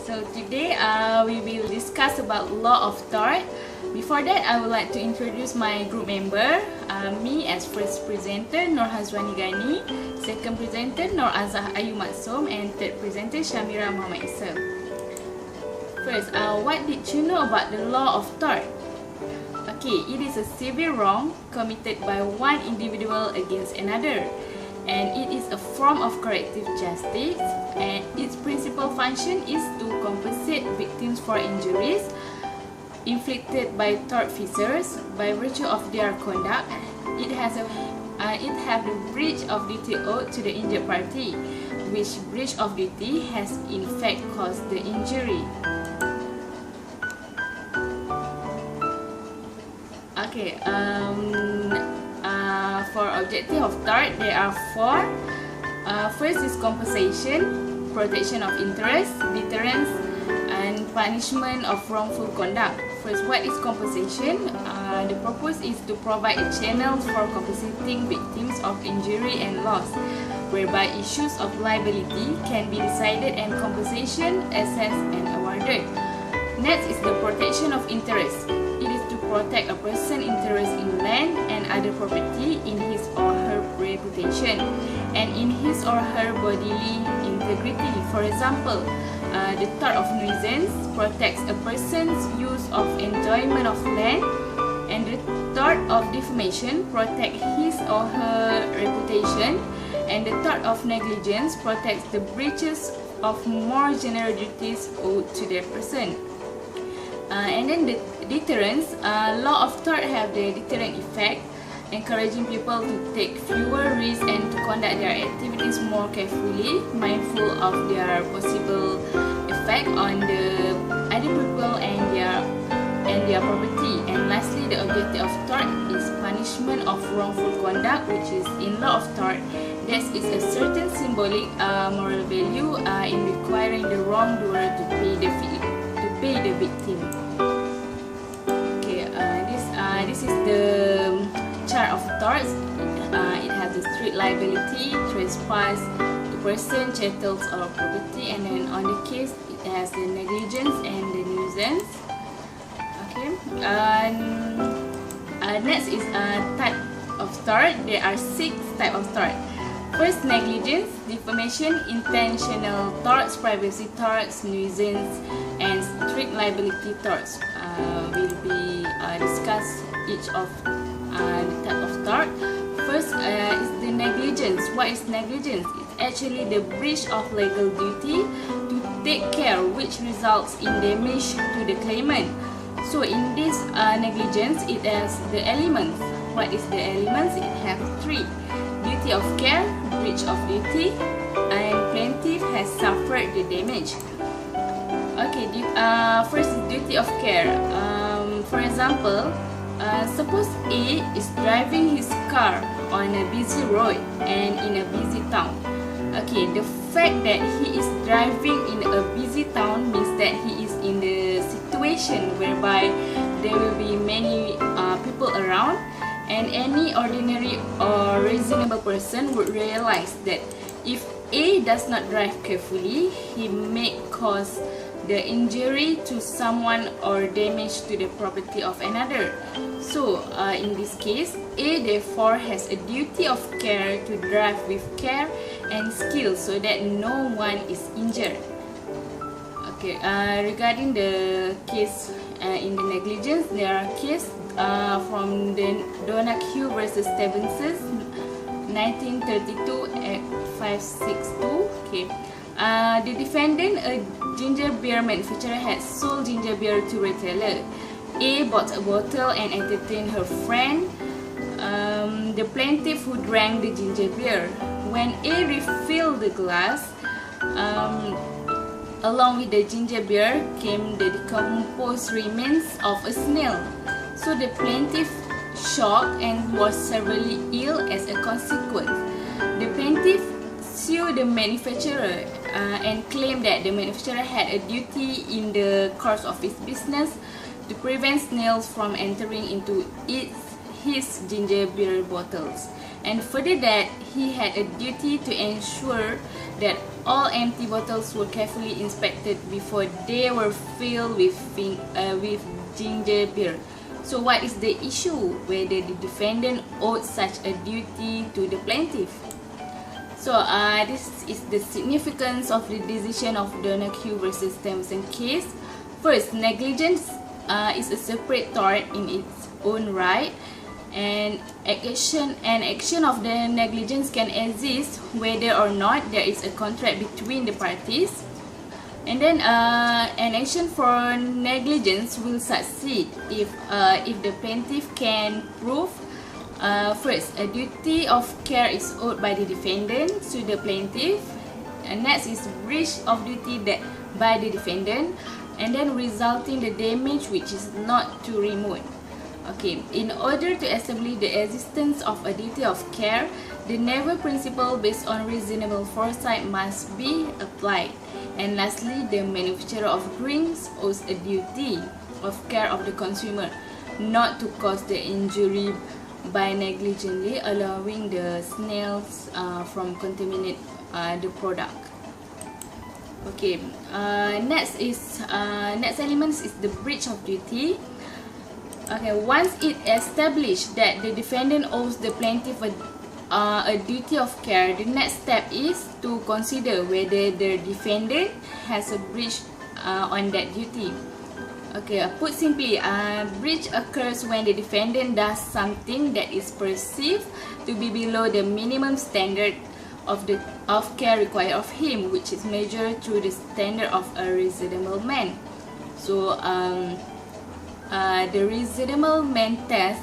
So today we will discuss about law of tort. Before that, I would like to introduce my group member. Me as first presenter, Nur Hazwani Ghani. Second presenter, Nur Azah Ayu Maksum. And third presenter, Shamira Muhammad Isa. First, what did you know about the law of tort? Okay, it is a severe wrong committed by one individual against another, and it is a form of corrective justice, and its principal function is to compensate victims for injuries inflicted by tortfeasors by virtue of their conduct. It have the breach of duty owed to the injured party, which breach of duty has in fact caused the injury. Okay, for objective of tort, there are four. First is compensation, protection of interest, deterrence, and punishment of wrongful conduct. First, what is compensation? The purpose is to provide a channel for compensating victims of injury and loss, whereby issues of liability can be decided and compensation assessed and awarded. Next is the protection of interest. It is to protect a person's interest in land and other property, in his or her reputation, and in his or her bodily integrity. For example, the tort of nuisance protects a person's use of enjoyment of land, and the tort of defamation protects his or her reputation, and the tort of negligence protects the breaches of more general duties owed to their person. And then the deterrence, law of tort have the deterrent effect, encouraging people to take fewer risks and to conduct their activities more carefully, mindful of their possible effect on the other people and their property. And lastly, the objective of tort is punishment of wrongful conduct, which is in law of tort. There is a certain symbolic moral value in requiring the wrongdoer to pay the victim. Okay, this is the chart of torts. It has the strict liability, trespass to person, chattels or property, and then on the case it has the negligence and the nuisance. Okay, next is type of tort. There are 6 types of tort. First, negligence, defamation, intentional torts, privacy torts, nuisance, and strict liability torts. Will be discussed each of the type of tort. First is the negligence. What is negligence? It's actually the breach of legal duty to take care, which results in damage to the claimant. So in this negligence, it has the elements. What is the elements? It has 3. Duty of care, breach of duty, and plaintiff has suffered the damage. Okay, first is duty of care. For example, suppose A is driving his car on a busy road and in a busy town. Okay, the fact that he is driving in a busy town means that he is in the situation whereby there will be many people around, and any ordinary or reasonable person would realize that if A does not drive carefully, he may cause the injury to someone or damage to the property of another. So, in this case, A therefore has a duty of care to drive with care and skill so that no one is injured. Okay, regarding the case in the negligence, there are cases from the Donahue versus Stevenson, 1932 at 562. Okay, the defendant, a ginger beer manufacturer, had sold ginger beer to retailer. A bought a bottle and entertained her friend, the plaintiff, who drank the ginger beer. When A refilled the glass, along with the ginger beer came the decomposed remains of a snail. So the plaintiff shocked and was severely ill as a consequence. The plaintiff sued the manufacturer and claimed that the manufacturer had a duty in the course of his business to prevent snails from entering into his ginger beer bottles, and further that he had a duty to ensure that all empty bottles were carefully inspected before they were filled with ginger beer. So what is the issue? Whether the defendant owed such a duty to the plaintiff. So this is the significance of the decision of Donoghue versus Thompson case. First, negligence is a separate tort in its own right, and action of the negligence can exist whether or not there is a contract between the parties. And then an action for negligence will succeed if the plaintiff can prove first, a duty of care is owed by the defendant to the plaintiff, and next is breach of duty that by the defendant, and then resulting the damage which is not too remote. Okay, in order to establish the existence of a duty of care, the never principle based on reasonable foresight must be applied. And lastly, the manufacturer of drinks owes a duty of care of the consumer not to cause the injury by negligently allowing the snails from contaminate the product. Okay, next element is the breach of duty. Okay, once it established that the defendant owes the plaintiff a duty of care, the next step is to consider whether the defendant has a breach on that duty. Okay, put simply, breach occurs when the defendant does something that is perceived to be below the minimum standard of care required of him, which is measured through the standard of a reasonable man. So, the reasonable man test,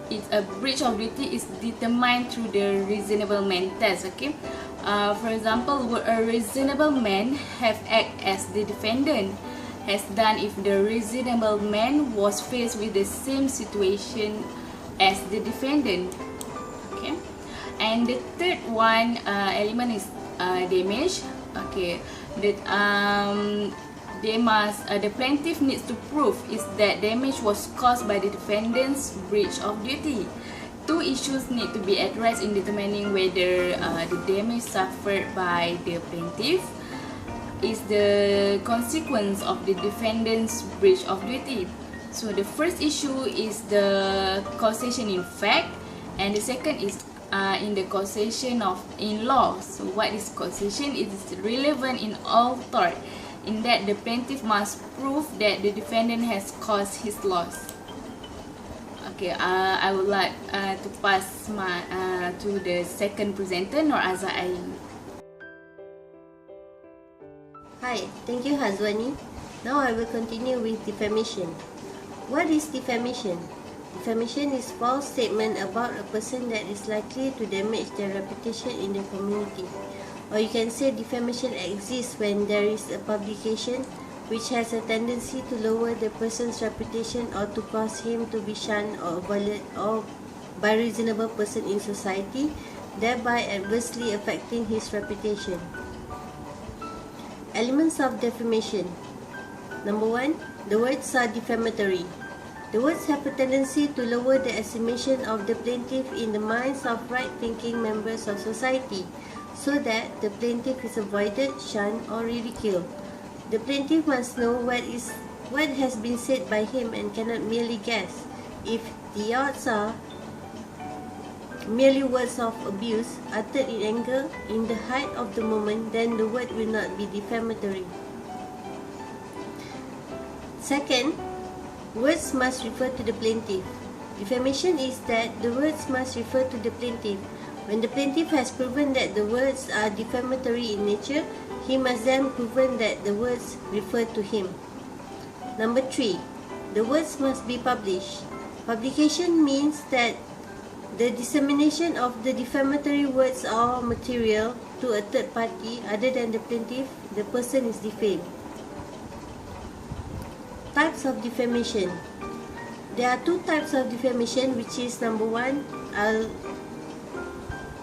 it's a breach of duty is determined through the reasonable man test. Okay, for example, would a reasonable man have acted as the defendant has done if the reasonable man was faced with the same situation as the defendant? Okay, and the third one element is damage. Okay, that the plaintiff needs to prove is that damage was caused by the defendant's breach of duty. Two issues need to be addressed in determining whether the damage suffered by the plaintiff is the consequence of the defendant's breach of duty. So the first issue is the causation in fact, and the second is in the causation in law. So what is causation? It is relevant in all tort, in that the plaintiff must prove that the defendant has caused his loss. Okay, I would like to pass to the second presenter, Nur Azhar Ain. Hi, thank you Hazwani. Now I will continue with defamation. What is defamation? Defamation is false statement about a person that is likely to damage their reputation in the community. Or you can say defamation exists when there is a publication which has a tendency to lower the person's reputation or to cause him to be shunned or avoided or by reasonable person in society, thereby adversely affecting his reputation. Elements of defamation. Number 1, the words are defamatory. The words have a tendency to lower the estimation of the plaintiff in the minds of right-thinking members of society, so that the plaintiff is avoided, shunned, or ridiculed. The plaintiff must know what has been said by him and cannot merely guess. If the odds are merely words of abuse uttered in anger in the height of the moment, then the word will not be defamatory. Second, words must refer to the plaintiff. Defamation is that the words must refer to the plaintiff. When the plaintiff has proven that the words are defamatory in nature, he must then prove that the words refer to him. Number 3, the words must be published. Publication means that the dissemination of the defamatory words or material to a third party other than the plaintiff, the person is defamed. Types of defamation. There are two types of defamation, which is number 1, I'll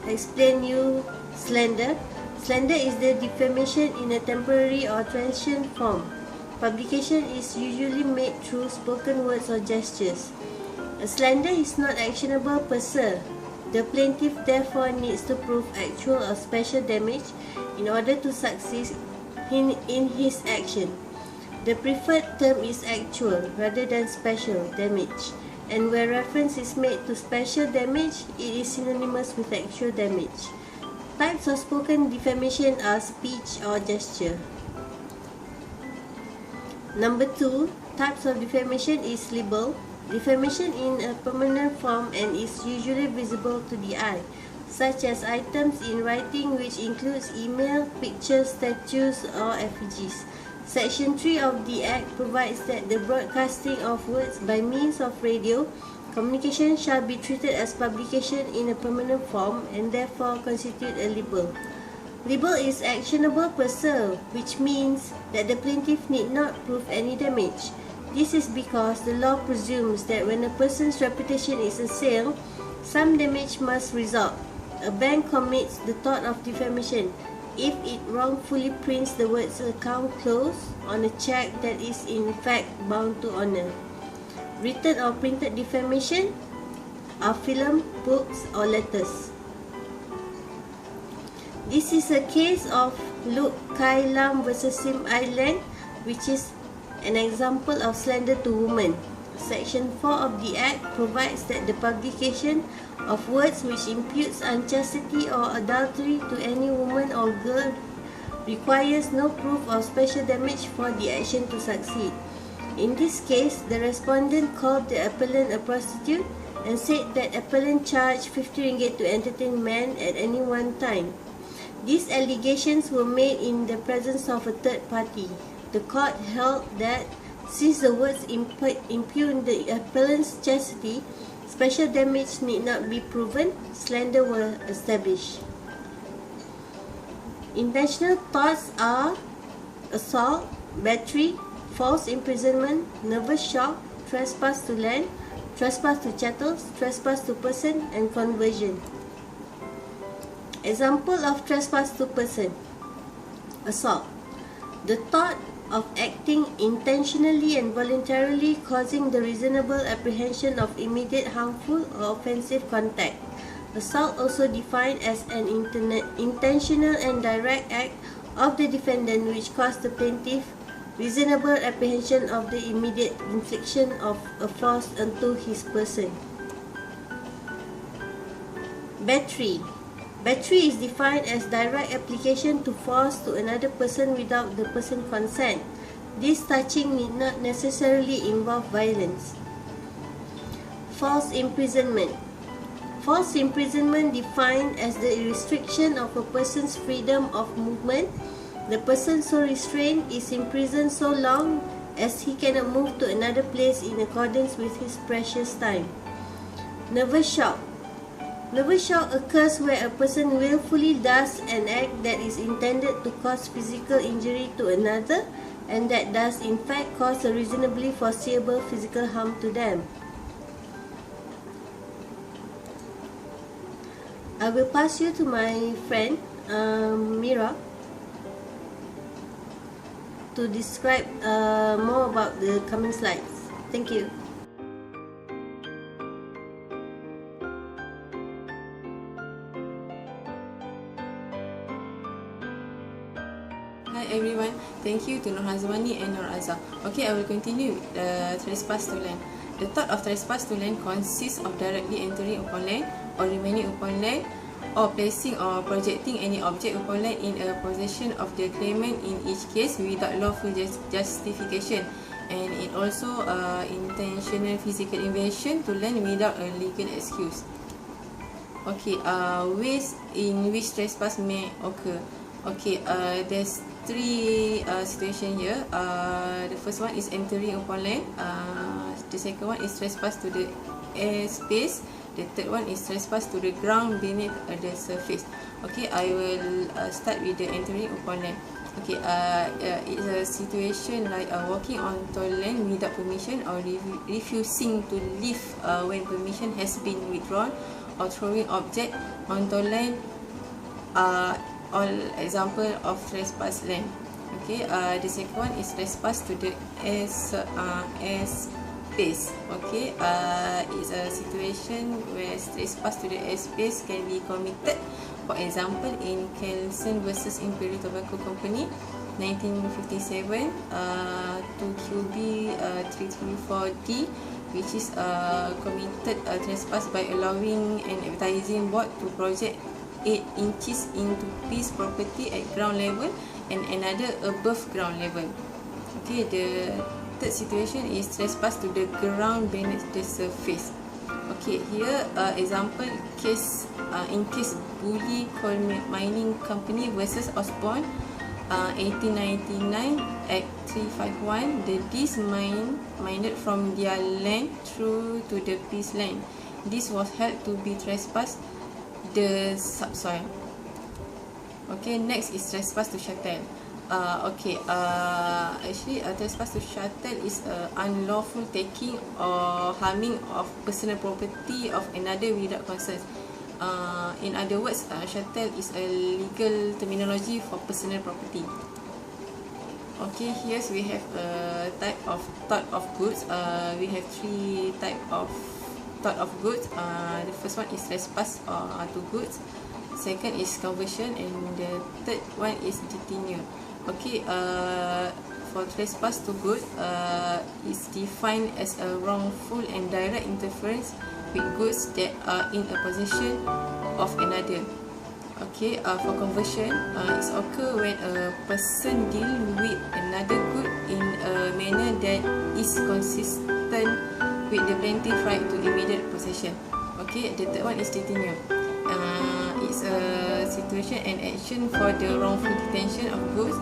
explain you slander. Slander is the defamation in a temporary or transient form. Publication is usually made through spoken words or gestures. A slander is not actionable per se. The plaintiff therefore needs to prove actual or special damage in order to succeed in his action. The preferred term is actual rather than special damage, and where reference is made to special damage, it is synonymous with actual damage. Types of spoken defamation are speech or gesture. Number 2, types of defamation is libel. Defamation in a permanent form and is usually visible to the eye, such as items in writing which includes email, pictures, statues, or effigies. Section 3 of the Act provides that the broadcasting of words by means of radio communication shall be treated as publication in a permanent form and therefore constitute a libel. Libel is actionable per se, which means that the plaintiff need not prove any damage. This is because the law presumes that when a person's reputation is assailed, some damage must result. A bank commits the tort of defamation if it wrongfully prints the words "account closed" on a check that is in fact bound to honor. Written or printed defamation are film, books, or letters. This is a case of Luke Kai Lam versus Sim Island, which is an example of slander to women. Section 4 of the Act provides that the publication of words which imputes unchastity or adultery to any woman or girl requires no proof of special damage for the action to succeed. In this case, the respondent called the appellant a prostitute and said that appellant charged 50 ringgit to entertain men at any one time. These allegations were made in the presence of a third party. The court held that since the words impugn the appellant's chastity, special damage need not be proven, slander were established. Intentional torts are assault, battery, false imprisonment, nervous shock, trespass to land, trespass to chattels, trespass to person, and conversion. Example of trespass to person. Assault. The tort of acting intentionally and voluntarily causing the reasonable apprehension of immediate harmful or offensive contact. Assault also defined as an intentional and direct act of the defendant which caused the plaintiff reasonable apprehension of the immediate infliction of a force unto his person. Battery. Battery is defined as direct application to force to another person without the person's consent. This touching need not necessarily involve violence. False imprisonment. False imprisonment defined as the restriction of a person's freedom of movement. The person so restrained is imprisoned so long as he cannot move to another place in accordance with his precious time. Nervous shock. Nervous shock occurs where a person willfully does an act that is intended to cause physical injury to another and that does in fact cause a reasonably foreseeable physical harm to them. I will pass you to my friend Mira to describe more about the coming slides. Thank you. Hi everyone, thank you to Nur Hazwani and Nur Azhar. Okay, I will continue with the trespass to land. The tort of trespass to land consists of directly entering upon land or remaining upon land or placing or projecting any object upon land in a possession of the claimant in each case without lawful justification, and it also intentional physical invasion to land without a legal excuse. Okay, ways in which trespass may occur. Okay, there's three situations here. The first one is entering upon land. The second one is trespass to the airspace. The third one is trespass to the ground beneath the surface. Okay, I will start with the entering upon land. Okay, it's a situation like walking onto land without permission or refusing to leave when permission has been withdrawn, or throwing object onto land. All example of trespass land. Okay, the second one is trespass to the airspace. Okay, it's a situation where trespass to the airspace can be committed. For example, in Kelson versus Imperial Tobacco Company, 1957, 2QB 334D, which is committed trespass by allowing an advertising board to project 8 inches into piece property at ground level and another above ground level. Okay, the third situation is trespass to the ground beneath the surface. Okay, here example case in case Bully Coal Mining Company versus Osborne, 1899 Act 351. The Dees mined from their land through to the peace land. This was held to be trespass the subsoil. Okay, next is trespass to chattel. Actually, trespass to chattel is unlawful taking or harming of personal property of another without consent. In other words, chattel is a legal terminology for personal property. Okay, here we have a type of tort of goods. We have 3 type of tort of goods. The first one is trespass to goods. Second is conversion, and the third one is detenue. Okay, for trespass to goods, is defined as a wrongful and direct interference with goods that are in a possession of another. Okay, for conversion, it's occur when a person deal with another good in a manner that is consistent with the plaintiff right to immediate possession. Okay, the third one is detenue. It's a situation and action for the wrongful detention of goods.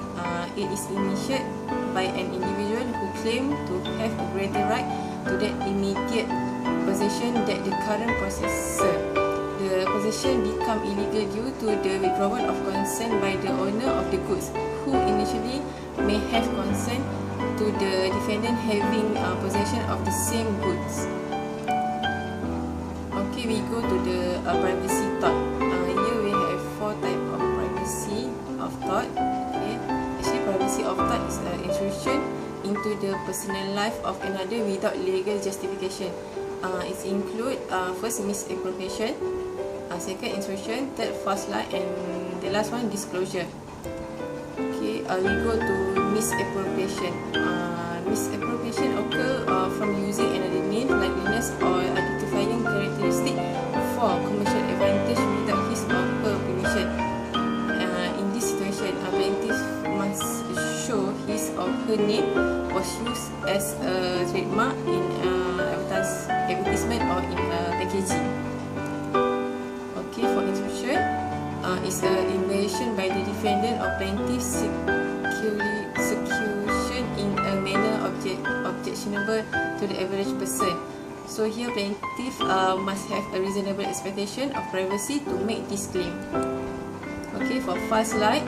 It is initiated by an individual who claim to have a greater right to that immediate possession than the current possessor. The possession become illegal due to the withdrawal of consent by the owner of the goods, who initially may have consent to the defendant having possession of the same goods. Okay, we go to the privacy tort. Here we have 4 types of privacy of tort. Okay, actually privacy of tort is intrusion into the personal life of another without legal justification. It include first misappropriation, second intrusion, third false light, and the last one disclosure. Okay, we go to misappropriation. Misappropriation occur from using another name, likeness, or identifying characteristic for commercial advantage without his or her permission. In this situation, a plaintiff must show his or her name was used as a trademark in advertisement or in packaging. Okay, for intrusion, is an invasion by the defendant or plaintiff execution in a manner objectionable to the average person. So here plaintiff must have a reasonable expectation of privacy to make this claim. Okay, for false light,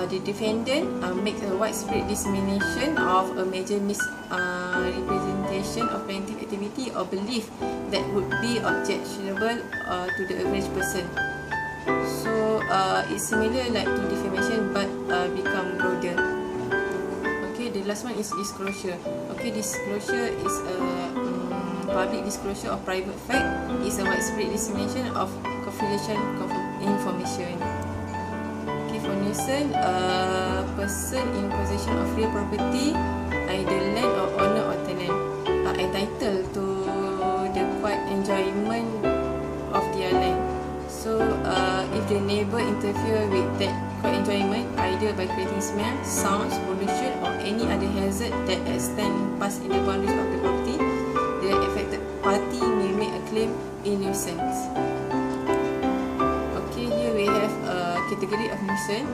the defendant makes a widespread dissemination of a major misrepresentation of plaintiff activity or belief that would be objectionable to the average person. So it's similar like to defamation but become broader. Okay, the last one is disclosure. Okay, disclosure is a public disclosure of private fact. Is a widespread dissemination of confidential information. Okay, for nuisance, a person in possession of real property, either land or owner or tenant, are entitled to the quiet enjoyment of their land. So, if the neighbour interfere with that quiet enjoyment, either by creating smell, sounds, pollution, or any other hazard that extend past in the boundaries of the property, the affected party may make a claim in nuisance. Okay, here we have a category of nuisance.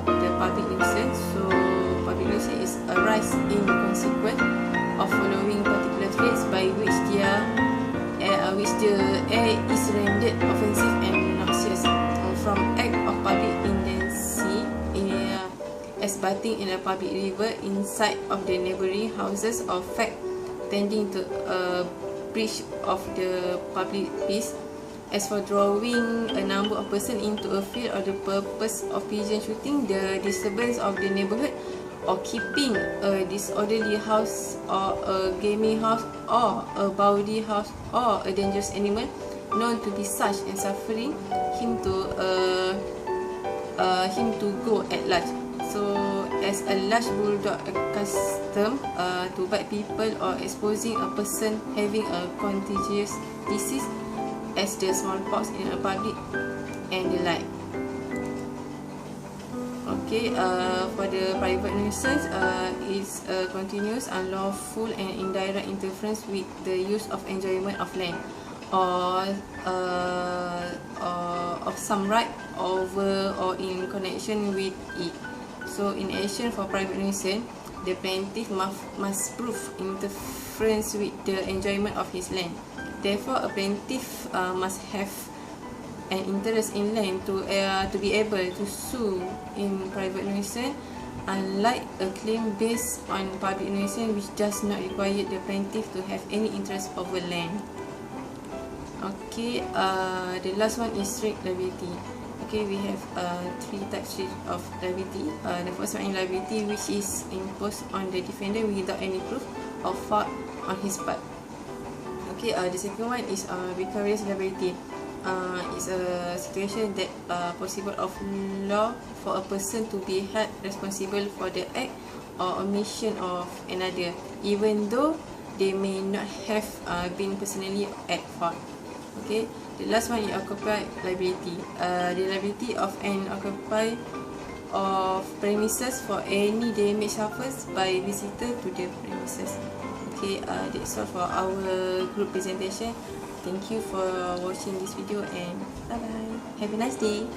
The public nuisance. So, public nuisance is a rise in consequence of following particular traits by which the air is rendered offensive and noxious, from act of public indecency, as bathing in a public river inside of the neighbouring houses, or fact tending to a breach of the public peace. As for drawing a number of persons into a field for the purpose of pigeon shooting, the disturbance of the neighbourhood, or keeping a disorderly house, or a gaming house, or a bawdy house, or a dangerous animal known to be such and suffering him to go at large. So as a large bulldog accustomed to bite people, or exposing a person having a contagious disease as the smallpox in a public, and the like. Okay, for the private nuisance, is a continuous, unlawful and indirect interference with the use of enjoyment of land, or of some right over or in connection with it. So in action for private nuisance, the plaintiff must prove interference with the enjoyment of his land. Therefore, a plaintiff must have an interest in land to be able to sue in private nuisance, unlike a claim based on public nuisance, which does not require the plaintiff to have any interest over land. Okay, the last one is strict liability. Okay, we have three types of liability. The first one is liability, which is imposed on the defendant without any proof of fault on his part. Okay, the second one is vicarious liability. It's a situation that possible of law for a person to be held responsible for the act or omission of another, even though they may not have been personally at fault. Okay, the last one is occupied liability. The liability of an occupier of premises for any damage suffered by visitor to the premises. Okay, that's all for our group presentation. Thank you for watching this video, and bye bye. Have a nice day.